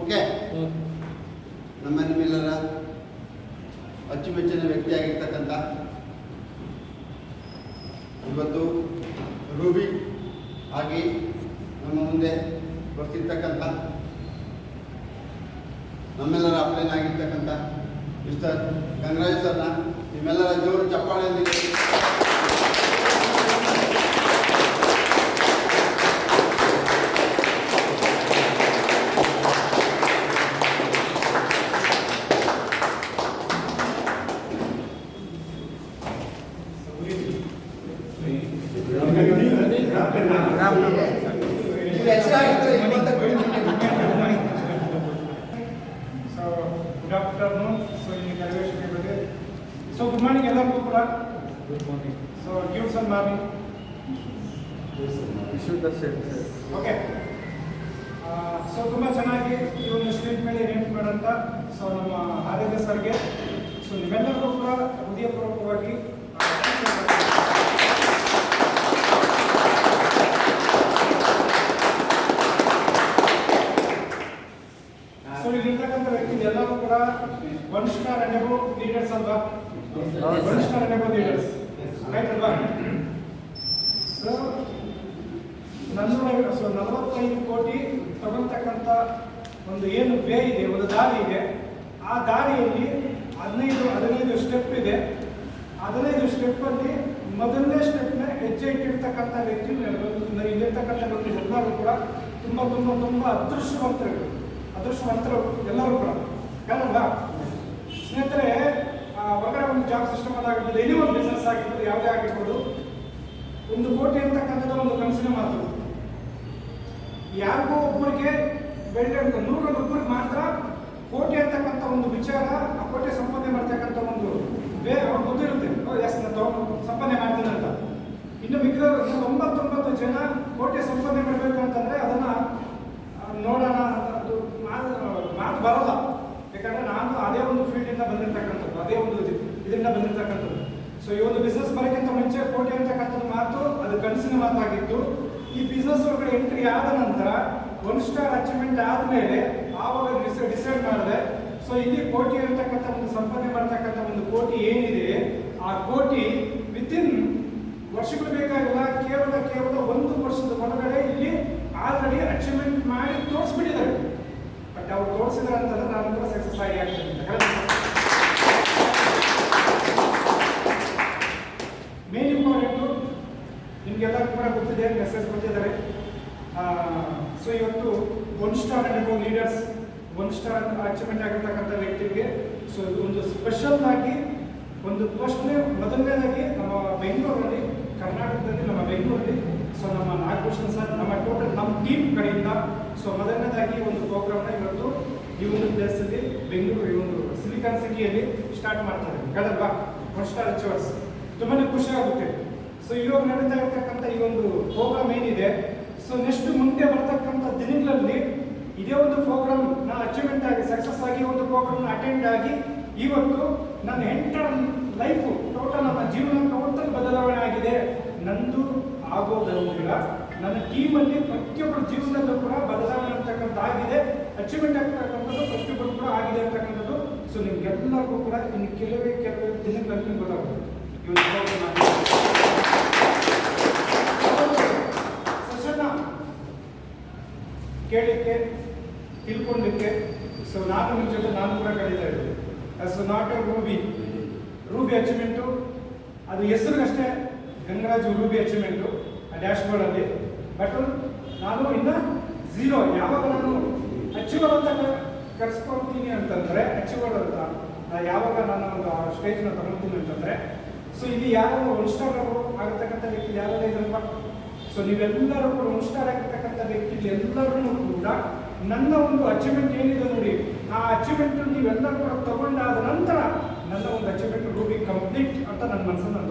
Okay. ನಿಮ್ಮೆಲ್ಲರ ಅಚ್ಚುಮೆಚ್ಚಿನ ವ್ಯಕ್ತಿಯಾಗಿರ್ತಕ್ಕಂಥ ಇವತ್ತು ರೂಬಿ ಆಗಿ ನಮ್ಮ ಮುಂದೆ ಬರ್ತಿರ್ತಕ್ಕಂಥ ನಮ್ಮೆಲ್ಲರ ಅಪ್ಲೈನ್ ಆಗಿರ್ತಕ್ಕಂಥ ಮಿಸ್ಟರ್ ಗಂಗರಾಜ್ ಸರ್ನ ನಿಮ್ಮೆಲ್ಲರ ಜೋರು ಚಪ್ಪಾಳೆಯೊಂದಿಗೆ Good afternoon. So in graduation everybody. So good morning ಎಲ್ಲರಿಗೂ ಕೂಡ. Good morning. So give some morning. Issue the set. Okay. So ತುಂಬಾ ಚೆನ್ನಾಗಿ ಈ ಒಂದು ಸ್ಟೇಜ್ ಮೇಲೆ ನೇಮಕ ಮಾಡಂತ ಸೊ ನಮ್ಮ ಆದಿತ್ಯ ಸರ್ಗೆ ಸೊ ನಿಮ್ಮೆಲ್ಲರಿಗೂ ಕೂಡ ಹೃದಯಪೂರ್ವಕವಾಗಿ ಇಲ್ಲಿರ್ತಕ್ಕಂಥ ವ್ಯಕ್ತಿ ಎಲ್ಲರೂ ಕೂಡ 1 ಸ್ಟಾರ್ ಅಂಡ್ ಅಬೌವ್ ಲೀಡರ್ಸ್ ಅಲ್ವಾ? 1 star and above leaders right ಅಲ್ವಾ? ಸೊ 45 ಕೋಟಿ ತಗೊಳ್ತಕ್ಕಂಥ ಒಂದು ಏನು ವೇ ಇದೆ, ಒಂದು ದಾರಿ ಇದೆ. ಆ ದಾರಿಯಲ್ಲಿ 15 ಸ್ಟೆಪ್ ಇದೆ. 15 ಸ್ಟೆಪ್ಪಲ್ಲಿ ಮೊದಲನೇ ಸ್ಟೆಪ್ನ ಹೆಜ್ಜೆ ಇಟ್ಟಿರ್ತಕ್ಕಂಥ ವ್ಯಕ್ತಿ ಇಲ್ಲಿರ್ತಕ್ಕಂಥ ವ್ಯಕ್ತಿ ಎಲ್ಲರೂ ಕೂಡ ತುಂಬ ತುಂಬ ತುಂಬ ಅದೃಷ್ಟವಂತರು ಎಲ್ಲರೂ ಕೂಡ ಯಾರಲ್ಲ ಸ್ನೇಹಿತರೆ. ಹೊರಗಡೆ ಒಂದು ಜಾಬ್ ಸಿಸ್ಟಮ್ ಆಗಿರ್ಬೋದು, ಎನಿ ಒಂದು ಬಿಸ್ನೆಸ್ ಆಗಿರ್ಬೋದು, ಯಾವುದೇ ಆಗಿರ್ಬೋದು, 1 ಕೋಟಿ ಅಂತಕ್ಕಂಥದ್ದು ಒಂದು ಕನಸಿನ ಮಾತು. ಯಾರಿಗೂ ಒಬ್ಬರಿಗೆ ಬೆಳ್ಳಿ ಅಂತ 100 ಒಬ್ಬರಿಗೆ ಮಾತ್ರ ಕೋಟಿ ಅಂತಕ್ಕಂಥ ಒಂದು ವಿಚಾರ, ಆ ಕೋಟಿ ಸಂಪಾದನೆ ಮಾಡ್ತಕ್ಕಂಥ ಒಂದು ಬೇರೆ ಅವ್ರು ಗೊತ್ತಿರುತ್ತೆ. ಎಸ್ ನಾನು ಸಂಪಾದನೆ ಮಾಡ್ತೀನಿ ಅಂತ. ಇನ್ನು ಮಿಕ್ಕಿದ 99 ಜನ ಕೋಟಿ ಸಂಪಾದನೆ ಮಾಡಬೇಕು ಅಂತಂದ್ರೆ ಅದನ್ನ ನೋಡೋಣ ಅದು ಮಾತು ಬರೋಲ್ಲ. ಯಾಕಂದ್ರೆ ನಾನು ಅದೇ ಒಂದು ಫೀಲ್ಡಿಂದ ಬಂದಿರ್ತಕ್ಕಂಥದ್ದು, ಅದೇ ಒಂದು ಇದರಿಂದ ಬಂದಿರ್ತಕ್ಕಂಥದ್ದು. ಸೊ ಈ ಒಂದು ಬಿಸ್ನೆಸ್ ಬರೋಕ್ಕಿಂತ ಮುಂಚೆ ಕೋಟಿ ಅಂತಕ್ಕಂಥದ್ದು ಮಾತು ಅದು ಕನಸಿನ ಮಾತಾಗಿತ್ತು. ಈ ಬಿಸ್ನೆಸ್ ಒಳಗಡೆ ಎಂಟ್ರಿ ಆದ ನಂತರ 1 ಸ್ಟಾರ್ ಅಚೀವ್ಮೆಂಟ್ ಆದಮೇಲೆ ಆವಾಗ ಡಿಸೈಡ್ ಮಾಡಿದೆ. ಸೊ ಇಲ್ಲಿ ಕೋಟಿ ಅಂತಕ್ಕಂಥ ಒಂದು ಸಂಪಾದನೆ ಮಾಡ್ತಕ್ಕಂಥ ಒಂದು ಕೋಟಿ ಏನಿದೆ, ಆ ಕೋಟಿ ವಿತಿನ್ ವರ್ಷಗಳು ಬೇಕಾಗಿಲ್ಲ, ಕೇವಲ 1 ವರ್ಷದ ಒಳಗಡೆ ಇಲ್ಲಿ ಆಲ್ರೆಡಿ ಅಚೀವ್ಮೆಂಟ್ ಮಾಡಿ ತೋರಿಸ್ಬಿಟ್ಟಿದ್ದಾರೆ. ಬಟ್ ಅವ್ರು ತೋರಿಸಿದ್ರೆ ಅಂತಂದ್ರೆ ನಾನು ಕೂಡ ಸಕ್ಸಸ್ ಆಗಿ ಆಗ್ತದೆ. ಮೇನ್ ಇಂಪಾರ್ಟೆಂಟು ನಿಮ್ಗೆಲ್ಲರಿಗೂ ಕೂಡ ಗೊತ್ತಿದೆ, ಮೆಸೇಜ್ ಕೊಟ್ಟಿದ್ದಾರೆ. ಸೊ ಇವತ್ತು 1 star and above leaders, 1 star achievement ಆಗಿರ್ತಕ್ಕಂಥ ವ್ಯಕ್ತಿಗೆ ಸೊ ಒಂದು ಸ್ಪೆಷಲ್ ಆಗಿ ಒಂದು ಮೊದಲನೇದಾಗಿ ನಮ್ಮ ಬೆಂಗಳೂರಲ್ಲಿ, ಕರ್ನಾಟಕದಲ್ಲಿ ನಮ್ಮ ಬೆಂಗಳೂರಲ್ಲಿ ಸೊ ನಮ್ಮ ನಾಗಭೂಷಣ್ ಸರ್, ನಮ್ಮ ಟೀಮ್ ಕಡೆಯಿಂದ ಸೊ ಮೊದಲನೇದಾಗಿ ಒಂದು ಪ್ರೋಗ್ರಾಮ್ನ ಇವತ್ತು ಈ ಒಂದು ಪ್ಲೇಸಲ್ಲಿ ಬೆಂಗಳೂರು ಈ ಒಂದು ಸಿಲಿಕಾನ್ ಸಿಟಿಯಲ್ಲಿ ಸ್ಟಾರ್ಟ್ ಮಾಡ್ತಾರೆ. ಹೇಳಲ್ವಾ 1 ಸ್ಟಾರ್ ಅಚೀವರ್ಸ್, ತುಂಬಾ ಖುಷಿ ಆಗುತ್ತೆ. ಸೊ ಇವಾಗ ನಡೀತಾ ಇರ್ತಕ್ಕಂಥ ಈ ಒಂದು ಪ್ರೋಗ್ರಾಮ್ ಏನಿದೆ, ಸೊ ನೆಕ್ಸ್ಟ್ ಮುಂದೆ ಬರ್ತಕ್ಕಂಥ ದಿನಗಳಲ್ಲಿ ಇದೇ ಒಂದು ಪ್ರೋಗ್ರಾಮ್ ನಾನು ಅಚೀವ್ಮೆಂಟ್ ಆಗಿ ಸಕ್ಸಸ್ ಆಗಿ ಒಂದು ಪ್ರೋಗ್ರಾಮ್ನ ಅಟೆಂಡ್ ಆಗಿ ಇವತ್ತು ನನ್ನ ಎಂಟರ್ ಲೈಫು ಟೋಟಲ್ ನನ್ನ ಜೀವನ ಟೋಟಲ್ ಬದಲಾವಣೆ ಆಗಿದೆ. ನಂದು ಆಗೋದಿಲ್ಲ, ನನ್ನ ಟೀಮಲ್ಲಿ ಪ್ರತಿಯೊಬ್ಬರ ಜೀವನದಲ್ಲೂ ಕೂಡ ಬದಲಾವಣೆ ಅಂತಕ್ಕಂಥ ಆಗಿದೆ, ಅಚೀವ್ಮೆಂಟ್ ಆಗ್ತಕ್ಕಂಥದ್ದು ಪ್ರತಿಯೊಬ್ಬರು ಕೂಡ ಆಗಿದೆ ಅಂತಕ್ಕಂಥದ್ದು. ಸೊ ನಿಮ್ಗೆಲ್ಲರಿಗೂ ಕೂಡ ಇನ್ನು ಕೆಲವೇ ದಿನಗಳಲ್ಲಿ ಗೊತ್ತಾಗುತ್ತೆ. ಸೆಷನ್ನ ಕೇಳಲಿಕ್ಕೆ, ತಿಳ್ಕೊಳ್ಳಿಕ್ಕೆ ಸೊ ನಾನು ನಿಮ್ಮ ಜೊತೆ ನಾನು ಕೂಡ ಕಳೀತಾ ಇದ್ದೆ. So not A Ruby achievement, ಅದು ಹೆಸರಿಗಷ್ಟೇ ಗಂಗರಾಜ್ ರೂಬಿ ಅಚೀವ್ಮೆಂಟು ಆ ಡ್ಯಾಶ್ ಬೋರ್ಡಲ್ಲಿ. ಬಟ್ ನಾನು ಇನ್ನು 0 ಯಾವಾಗ ನಾನು ಅಚೀವರ್ ಅಂತ ಕರೆಸ್ಕೊಳ್ತೀನಿ ಅಂತಂದರೆ, ಅಚೀವರ್ ಅಂತ ಯಾವಾಗ ನಾನು ಒಂದು ಸ್ಟೇಜ್ನ ತಗೊಳ್ತೀನಿ ಅಂತಂದರೆ, ಸೊ ಇಲ್ಲಿ ಯಾರು 1 ಸ್ಟಾರ್ ಆಗಿರ್ತಕ್ಕಂಥ ವ್ಯಕ್ತಿ ಯಾರೆಲ್ಲ ಇದ್ರಲ್ವ, ಸೊ ನೀವೆಲ್ಲರೂ ಕೂಡ 1 ಸ್ಟಾರ್ ಆಗಿರ್ತಕ್ಕಂಥ ವ್ಯಕ್ತಿ ಎಲ್ಲರೂ ಕೂಡ ನನ್ನ ಒಂದು ಅಚೀವ್ಮೆಂಟ್ ಏನಿದೆ ನೋಡಿ, ಆ ಅಚೀವ್ಮೆಂಟ್ ನೀವೆಲ್ಲರೂ ಕೂಡ ತಗೊಂಡಾದ ನಂತರ ನನ್ನ ಒಂದು ಅಚೀವ್ಮೆಂಟ್ ರೂಬಿ ಕಂಪ್ಲೀಟ್ ಅಂತ ನನ್ನ ಮನಸ್ಸನ್ನು